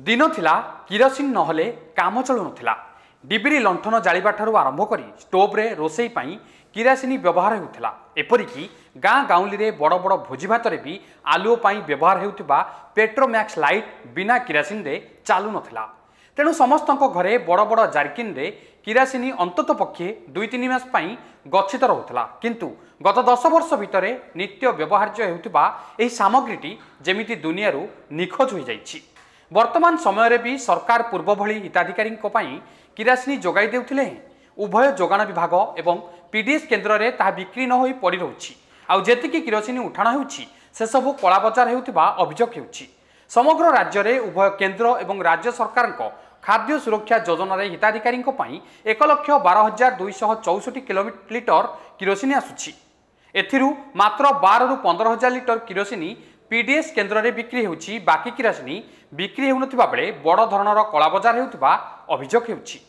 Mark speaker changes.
Speaker 1: दिन थिला किरोसिन नहले काम चलु नथिला। डिबिरी लंठन जालिबा ठारू आरंभ करी स्टोव्रे रोसई पाई किरासिनी व्यवहार हेउथिला। एपरिकी गाँ गाउली रे बड़ बड़ भोजी भातरे भी आलुओ पाई व्यवहार हेउथिबा पेट्रोमैक्स लाइट बिना किरासिन रे चालु नथिला। तेणु समस्तक घरे बड़ बड़ जारकिन रे किरासिनी अंतत पक्षे 2-3 मास पाई गच्छित रहुथिला। किंतु गत 10 वर्ष भितरे नित्य व्यवहार्य हेउथिबा एही सामग्रीटी जेमिति दुनियारू निखोज होई जाइछि। वर्तमान समय भी सरकार पूर्व भली हिताधिकारी किरासिनी जोगाई देउथिले उभय जोगाण विभाग एवं पीडीएस केन्द्र में ताहा बिक्री न होई पड़ी रहुछि। आउ जेतिकी किरोसिनी उठाण हेउछि से सबु कला बजार हेउथिबा अभियोग हेउछि। समग्र राज्य में उभय केन्द्र एवं राज्य सरकार खाद्य सुरक्षा योजना रे हिताधिकारी 1,12,264 किलोलीटर किरोसिनी आसुछि। एथिरु मात्र 12-15,000 लिटर किरोसिनी पीडीएस केन्द्र में बिक्री होउछि। बाकी किरोसिनी बिक्री हेउनथिबा बेले बड़ धरणर कला बजार हेउथिबा अभियोग हेउछि।